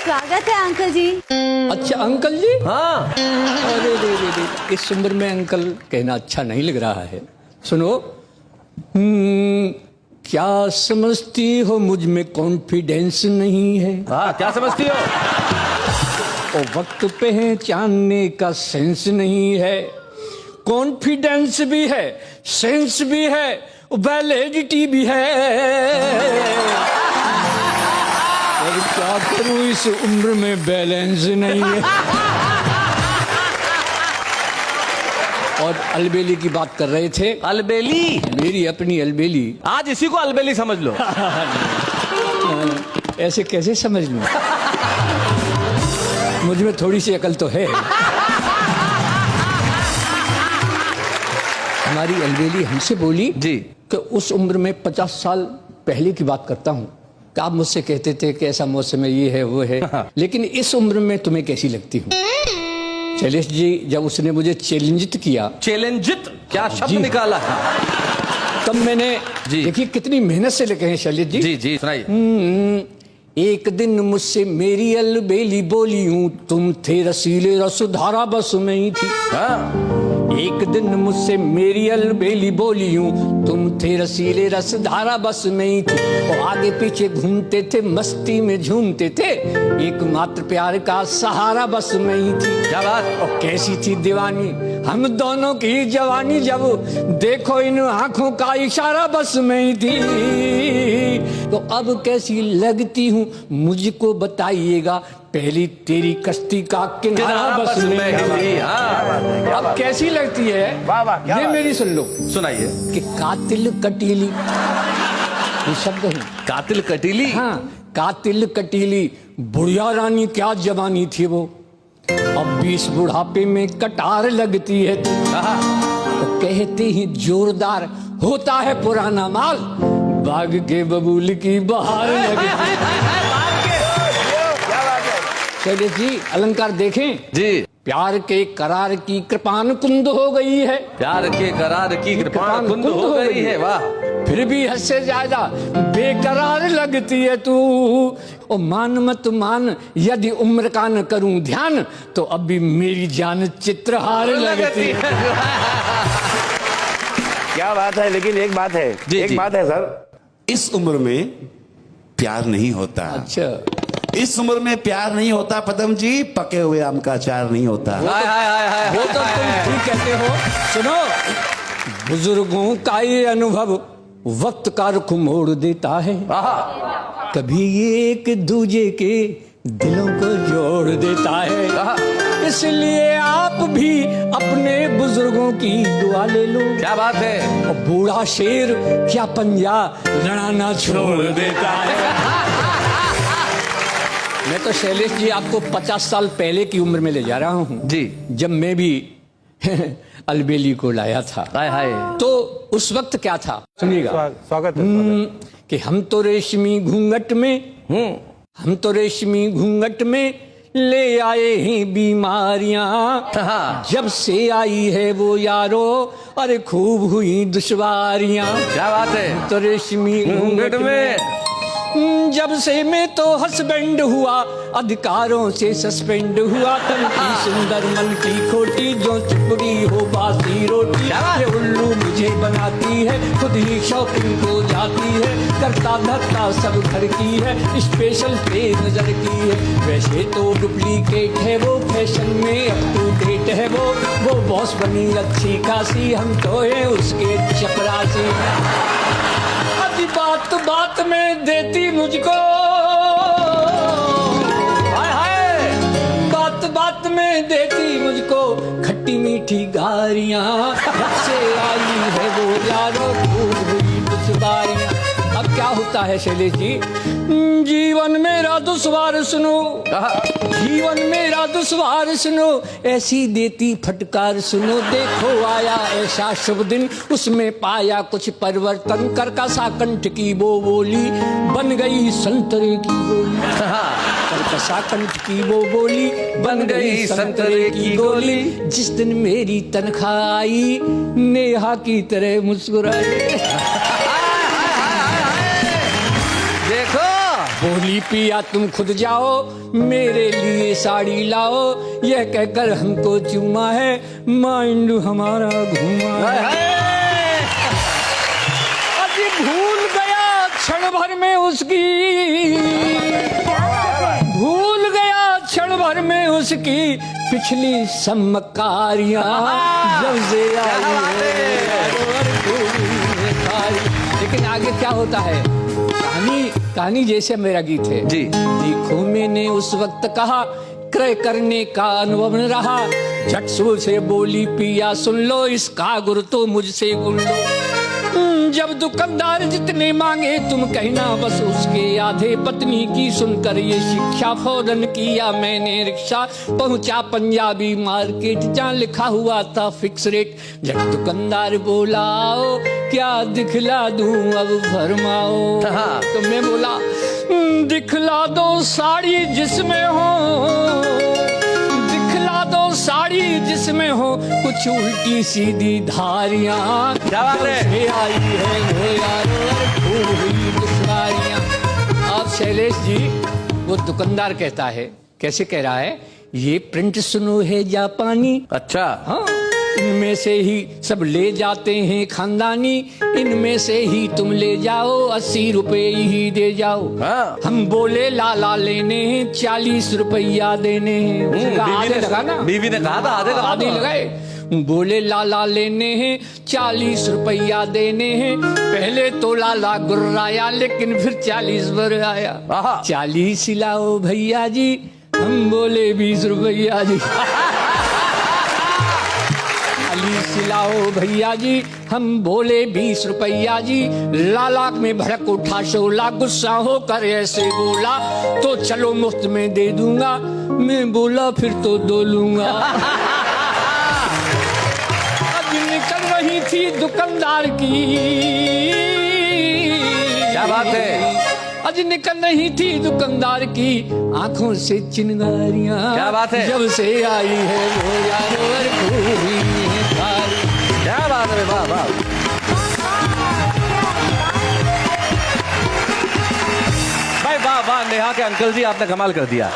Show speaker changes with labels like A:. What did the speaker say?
A: स्वागत है अंकल जी।
B: अच्छा अंकल जी।
C: हाँ।
B: अरे रे, इस उम्र में अंकल कहना अच्छा नहीं लग रहा है। सुनो, क्या समझती हो मुझ में कॉन्फिडेंस नहीं है?
C: हाँ, क्या समझती हो?
B: और वक्त पहचानने का सेंस नहीं है। कॉन्फिडेंस भी है, सेंस भी है, वैलिडिटी भी है। और क्या करूं, इस उम्र में बैलेंस नहीं है। और अलबेली की बात कर रहे थे।
C: अलबेली?
B: मेरी अपनी अलबेली।
C: आज इसी को अलबेली समझ लो।
B: ऐसे कैसे समझ लूं? मुझ में थोड़ी सी अकल तो है। हमारी अलबेली हमसे बोली
C: जी
B: कि उस उम्र में 50 साल पहले की बात करता हूँ कि आप मुझसे कहते थे कि ऐसा मौसम है, ये है वो है, लेकिन इस उम्र में तुम्हें कैसी लगती हूँ? शैलेश जी, जब उसने मुझे चैलेंजित किया,
C: चैलेंजित क्या शब्द निकाला है,
B: तब मैंने
C: जी
B: देखिए कितनी मेहनत से लिखे हैं शैलेश जी।
C: जी जी सुनाइए।
B: एक दिन मुझसे मेरी अलबेली बोली हूँ, तुम थे रसीले रसधारा बस में ही थी। एक दिन मुझसे मेरी अलबेली बोली हूँ, तुम थे रसीले रसधारा बस में ही थी। और आगे पीछे घूमते थे, मस्ती में झूमते थे, एकमात्र प्यार का सहारा बस में ही थी।
C: क्या बात।
B: और कैसी थी दीवानी हम दोनों की जवानी, जब देखो इन आंखों का इशारा बस में ही थी। तो अब कैसी लगती हूँ मुझको बताइएगा, पहली तेरी कश्ती का किनारा बस में ही। अब कैसी लगती है ये मेरी सुन लो।
C: सुनाइए।
B: कि कातिल कटीली, ये शब्द है।
C: कातिल कटीली?
B: हाँ, कातिल कटीली बुढ़िया रानी क्या जवानी थी वो, अब 20 बुढ़ापे में कटार लगती है तू। तो कहते ही जोरदार होता है पुराना माल, बाग के बबूल की बहार लगती है। चलिए जी, अलंकार देखें जी। प्यार के करार की कृपान कुंद हो गई है,
C: प्यार के करार की कृपान कुंद हो गई है। वाह।
B: फिर भी हद से ज्यादा बेकरार लगती है तू। ओ मान मत मान, यदि उम्र का न करूं ध्यान, तो अभी मेरी जान चित्रहार लगती है।
D: क्या बात है। लेकिन एक बात है, एक बात है सर,
E: इस उम्र में प्यार नहीं होता।
B: अच्छा,
E: इस उम्र में प्यार नहीं होता पदम जी, पके हुए आम का अचार नहीं होता।
C: हाय हाय हाय हाय।
B: वो तो तुम ठीक कहते हो। सुनो, बुजुर्गों का ये अनुभव वक्त का रुख मोड़ देता है, कभी एक दूजे के दिलों को जोड़ देता है। इसलिए आप भी अपने बुजुर्गों की दुआ ले लो।
C: क्या बात है।
B: और बूढ़ा शेर क्या पंजा लड़ाना छोड़ देता है। मैं तो शैलेश जी आपको 50 साल पहले की उम्र में ले जा रहा हूँ
C: जी,
B: जब मैं भी अलबेली को लाया था।
C: हाय हाय।
B: तो उस वक्त क्या था सुनिएगा।
D: स्वागत है।
B: कि हम तो रेशमी घूंघट में, हम तो रेशमी घूंघट में ले आए हैं बीमारियां, जब से आई है वो यारो अरे खूब हुई दुश्वारियां।
C: क्या बात है।
B: तो रेशमी घूंघट में जब से मैं तो हस्बैंड हुआ, अधिकारों से सस्पेंड हुआ, तन की सुंदर मन की खोटी, जो चुपड़ी हो बासी रोटी। ये उल्लू मुझे बनाती है, खुद ही शॉपिंग को जाती है, करता धरता सब घर की है, स्पेशल पे नजर की है। वैसे तो डुप्लीकेट है वो, फैशन में अप टू डेट है वो बॉस बनी अच्छी खासी, हम तो है उसके चपरासी। बात बात में देती मुझको, हाय हाय, बात बात में देती मुझको खट्टी मीठी गारियां, जब से आई है वो यारो खूब हुई दुश्वारियां। अब क्या होता है शैलेश जी, जीवन मेरा दुश्वार सुनो, जीवन मेरा दुश्वार सुनो, ऐसी देती फटकार सुनो। देखो आया ऐसा शुभ दिन, उसमें पाया कुछ परिवर्तन, कर का साकंठ की वो बोली बन गई संतरे की गोली। कर का साकंठ की वो बोली बन गई संतरे की गोली। जिस दिन मेरी तनख्वाह आई, नेहा की तरह मुस्कुराई।
C: देखो
B: बोली पिया तुम खुद जाओ मेरे लिए साड़ी लाओ, यह कहकर हमको चूमा है माइंड हमारा घूमा है। अजी भूल गया क्षण भर में उसकी, भूल गया क्षण भर में उसकी पिछली सम्मकारियां जब से आई है। लेकिन आगे क्या होता है, कहानी जैसे मेरा गीत है
C: जी।
B: देखो मैंने उस वक्त कहा क्रय करने का अनुभव न रहा, झट से बोली पिया सुन लो इसका गुर तो मुझसे गुण लो। जब दुकानदार जितने मांगे तुम कहना बस उसके आधे, पत्नी की सुनकर ये शिक्षा फौरन किया मैंने रिक्शा, पहुंचा पंजाबी मार्केट जहाँ लिखा हुआ था फिक्स रेट। जब दुकानदार बोला आओ क्या दिखला दूं अब फरमाओ, तो मैं बोला दिखला दो साड़ी जिसमें हो, दिखला दो साड़ी जिसमें हो कुछ उल्टी सीधी धारियां,
C: क्या बात है
B: आई है वो यारो हुई दुश्वारियां। अब शैलेश जी वो दुकानदार कहता है, कैसे कह रहा है, ये प्रिंट सुनो है जापानी,
C: अच्छा
B: हाँ इनमें से ही सब ले जाते हैं खानदानी, इनमें से ही तुम ले जाओ 80 रुपए ही दे जाओ।
C: हाँ।
B: हम बोले लाला लेने हैं 40 रुपया देने हैं, आधे लगा ना,
C: बीवी ने कहा था आधे
B: लगाए। बोले लाला लेने हैं 40 रुपया देने हैं, पहले तो लाला गुर्राया लेकिन फिर 40 पर आया। 40 लाओ भैया जी, हम बोले 20 रुपया जी। 40 लाओ भैया जी, हम बोले 20 रुपया जी। लाला में भड़क उठा शोला, गुस्सा होकर ऐसे बोला तो चलो मुफ्त में दे दूंगा, मैं बोला फिर तो दो लूंगा। अब निकल रही थी दुकानदार की,
C: क्या बात है,
B: आज निकल रही थी दुकानदार की आंखों से चिंगारियां,
C: क्या बात है,
B: जब से आई है वो यारो
C: क्या बात है, वाह वाह। भाई वाह वाह, नेहा के अंकल जी आपने कमाल कर दिया।